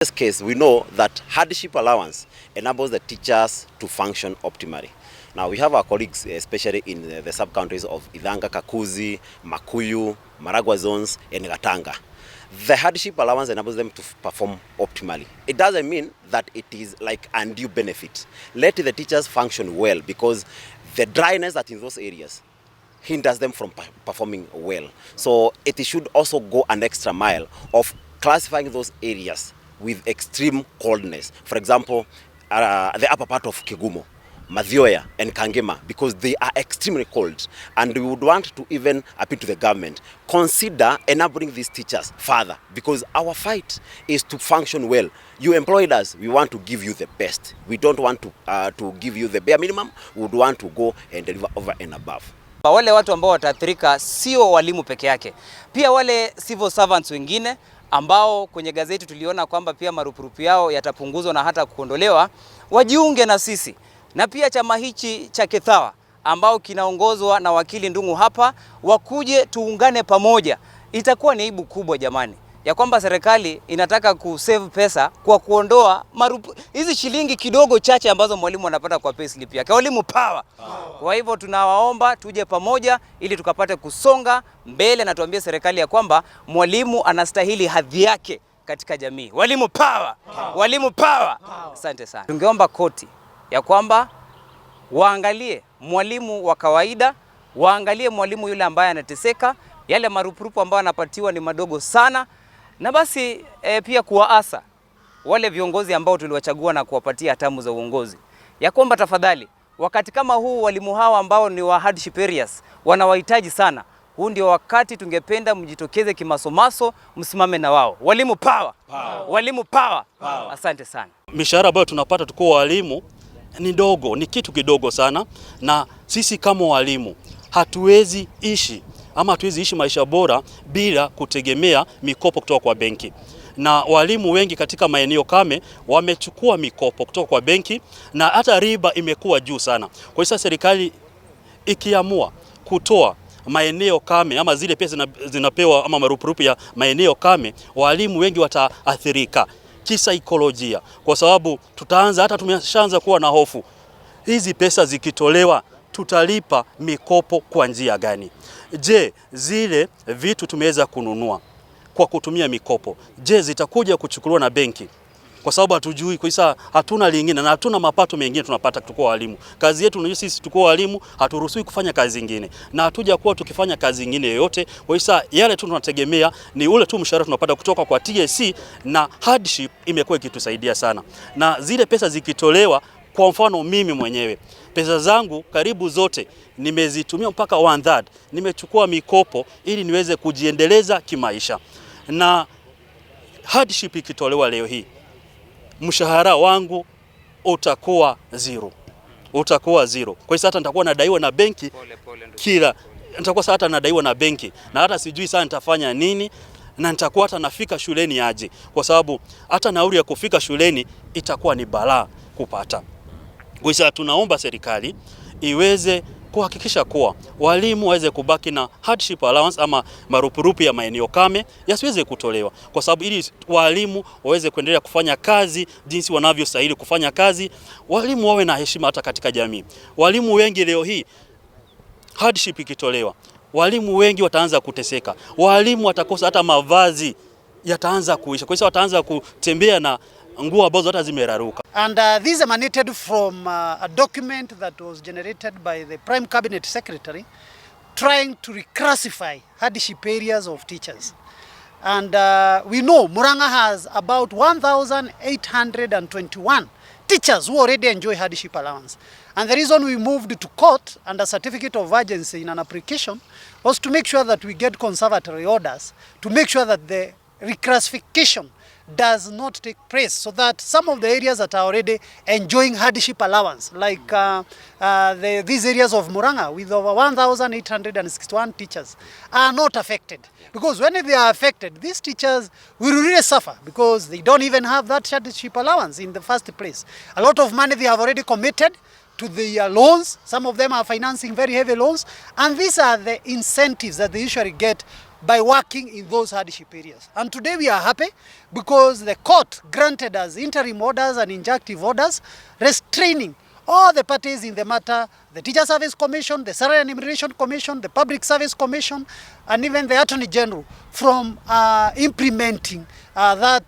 this case, we know that hardship allowance enables the teachers to function optimally. Now, we have our colleagues, especially in the sub-counties of Idhanga, Kakuzi, Makuyu, Murang'a zones, and Gatanga. The hardship allowance enables them to perform optimally. It doesn't mean that it is like undue benefit. Let the teachers function well, because the dryness that in those areas hinders them from performing well. So it should also go an extra mile of classifying those areas with extreme coldness. For example, the upper part of Kigumo, Mathioya and Kangema, because they are extremely cold, and we would want to even appeal to the government, consider enabling these teachers further, because our fight is to function well. You employed us, we want to give you the best. We don't want to give you the bare minimum. We would want to go and deliver over and above. Wale watu ambao wataathirika sio walimu peke yake, pia wale civil servants wengine ambao kwenye gazeti tuliona kwamba pia marupurupu yao yatapunguzwa na hata kuondolewa, wajiunge na sisi. Na pia chama hichi cha Kethawa ambao kinaongozwa na wakili Ndungu hapa, wakuje tuungane pamoja. Itakuwa ni aibu kubwa jamani, ya kwamba serikali inataka kusave pesa kwa kuondoa hizi shilingi kidogo chache ambazo mwalimu anapata kwa payslip yake. Walimu power. Kwa hivyo tunawaomba tuje pamoja ili tukapate kusonga mbele, na tuambie serikali ya kwamba mwalimu anastahili hadhi yake katika jamii. Walimu power. Walimu power. Asante sana. Tungeomba koti ya kwamba waangalie mwalimu wa kawaida, waangalie mwalimu yule ambaye anateseka, yale marupurupu ambayo anapatiwa ni madogo sana. Na basi pia kuwaasa wale viongozi ambao tuliwachagua na kuwapatia hatamu za uongozi, ya kwamba tafadhali, wakati kama huu walimu hawa ambao ni wa hardship areas wanawahitaji sana. Huu ndio wakati tungependa mjitokeze kimasomaso, msimame na wao. Walimu power. Walimu power. Asante sana. Mishahara ambayo tunapata tukiwa walimu ni dogo, ni kitu kidogo sana, na sisi kama walimu hatuwezi ishi maisha bora bila kutegemea mikopo kutoka kwa benki. Na walimu wengi katika maeneo kame wamechukua mikopo kutoka kwa benki, na hata riba imekuwa juu sana. Kwa hiyo serikali ikiamua kutoa maeneo kame ama zile pesa zinapewa ama marupurupu ya maeneo kame, walimu wengi wataathirika kisaikolojia, kwa sababu tumeshaanza kuwa na hofu. Hizi pesa zikitolewa tutalipa mikopo kwa njia gani? Je, zile vitu tumeweza kununua kwa kutumia mikopo, je, zitakuja kuchukuliwa na benki? Kwa sababu hatujui, kwa hiyo hatuna lingine na hatuna mapato mengine tunapata kutoka walimu. Kazi yetu ni sisi tuko walimu, haturuhusiwi kufanya kazi nyingine. Na hatuja kuwa tukifanya kazi nyingine yoyote. Kwa hiyo yale tu tunategemea ni ule tu mshahara tunapata kutoka kwa TSC, na hardship imekuwa ikitusaidia sana. Na zile pesa zikitolewa, kwa mfano mimi mwenyewe, pesa zangu karibu zote nimezitumia mpaka 1/3. Nimechukua mikopo ili niweze kujiendeleza kimaisha. Na hardship ikitolewa leo hii, mshahara wangu utakuwa zero. Utakuwa zero. Kwa hiyo hata nitakuwa nadaiwa na benki nitakuwa hata nadaiwa na benki, na hata sijui sana nitafanya nini, na nitakuwa hata nafika shuleni aje, kwa sababu hata nauli ya kufika shuleni itakuwa ni balaa kupata. Kwa hiyo tunaomba serikali iweze kuhakikisha kuwa walimu waweze kubaki na hardship allowance ama marupurupu ya maeneo kame yasiweze kutolewa, kwa sababu ili walimu waweze kuendelea kufanya kazi jinsi wanavyostahili kufanya kazi. Walimu wawe na heshima hata katika jamii. Walimu wengi leo hii hardship ikitolewa, walimu wengi wataanza kuteseka. Walimu watakosa hata mavazi, yataanza kuisha. Kwa hiyo wataanza kutembea na nguo ambazo hata zimeraruka. And this emanated from a document that was generated by the Prime Cabinet Secretary trying to reclassify hardship areas of teachers. And we know Murang'a has about 1,821 teachers who already enjoy hardship allowance. And the reason we moved to court under certificate of urgency in an application was to make sure that we get conservatory orders, to make sure that the reclassification does not take place, so that some of the areas that are already enjoying hardship allowance, like these areas of Murang'a with over 1,861 teachers, are not affected. Because when they are affected, these teachers will really suffer, because they don't even have that hardship allowance in the first place. A lot of money they have already committed to the loans. Some of them are financing very heavy loans, and these are the incentives that they usually get by working in those hardship areas. And today we are happy because the court granted us interim orders and injunctive orders restraining all the parties in the matter, the Teacher Service Commission, the Salary and Remuneration Commission, the Public Service Commission, and even the Attorney General from implementing that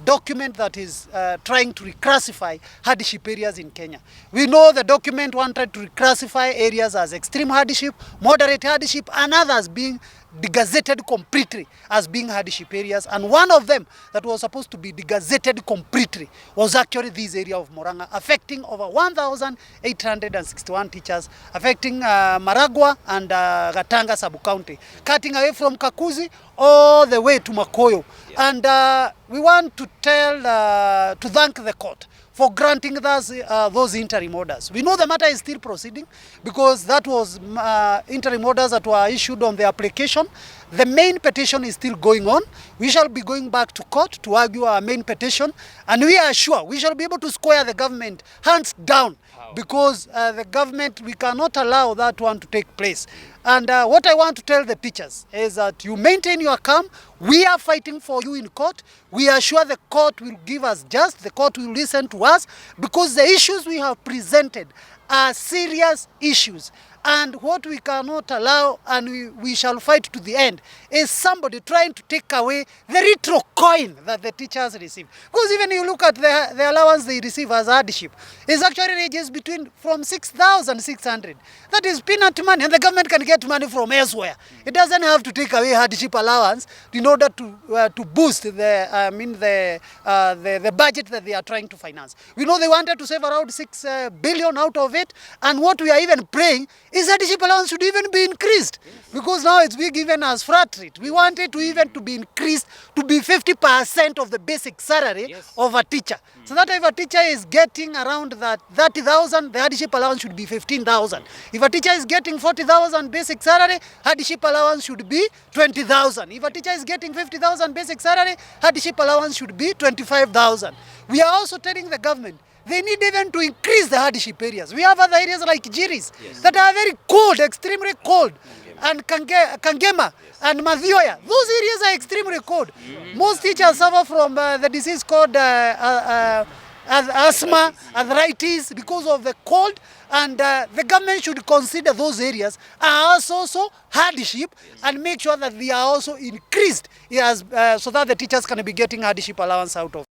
document that is trying to reclassify hardship areas in Kenya. We know the document wanted to reclassify areas as extreme hardship, moderate hardship, and others being degazetted completely as being hardship areas, and one of them that was supposed to be degazetted completely was actually this area of Murang'a, affecting over 1,861 teachers, affecting Murang'a and Gatanga sub-county, cutting away from Kakuzi all the way to Makoyo. Yeah. And we want to thank the court for granting those interim orders. We know the matter is still proceeding because that was interim orders that were issued on the application. The main petition is still going on. We shall be going back to court to argue our main petition, and we are sure we shall be able to square the government hands down, because the government, we cannot allow that one to take place. And what I want to tell the teachers is that you maintain your calm. We are fighting for you in court. We are sure the court will give us just, the court will listen to us, because the issues we have presented are serious issues. And what we cannot allow, and we shall fight to the end, is somebody trying to take away the retro coin that the teachers receive. Because even you look at the allowance they receive as hardship, is actually ranges from 6,600. That is peanut money, and the government can get money from elsewhere. It doesn't have to take away hardship allowance in order to boost the budget that they are trying to finance. We know they wanted to save around 6 billion out of it, and what we are even praying is hardship allowance should even be increased, because now it's being given as flat rate. We want it to even to be increased to be 50% of the basic salary of a teacher. So that if a teacher is getting around that 30,000, the hardship allowance should be 15,000. If a teacher is getting 40,000 basic salary, hardship allowance should be 20,000. If a teacher is getting 50,000 basic salary, hardship allowance should be 25,000. We are also telling the government they need even to increase the hardship areas. We have other areas like Jiris that are very cold, extremely cold, and Kangema and Mathioya. Those areas are extremely cold. Most teachers suffer from the disease called asthma, arthritis, because of the cold, and the government should consider those areas as also hardship and make sure that they are also increased so that the teachers can be getting hardship allowance out of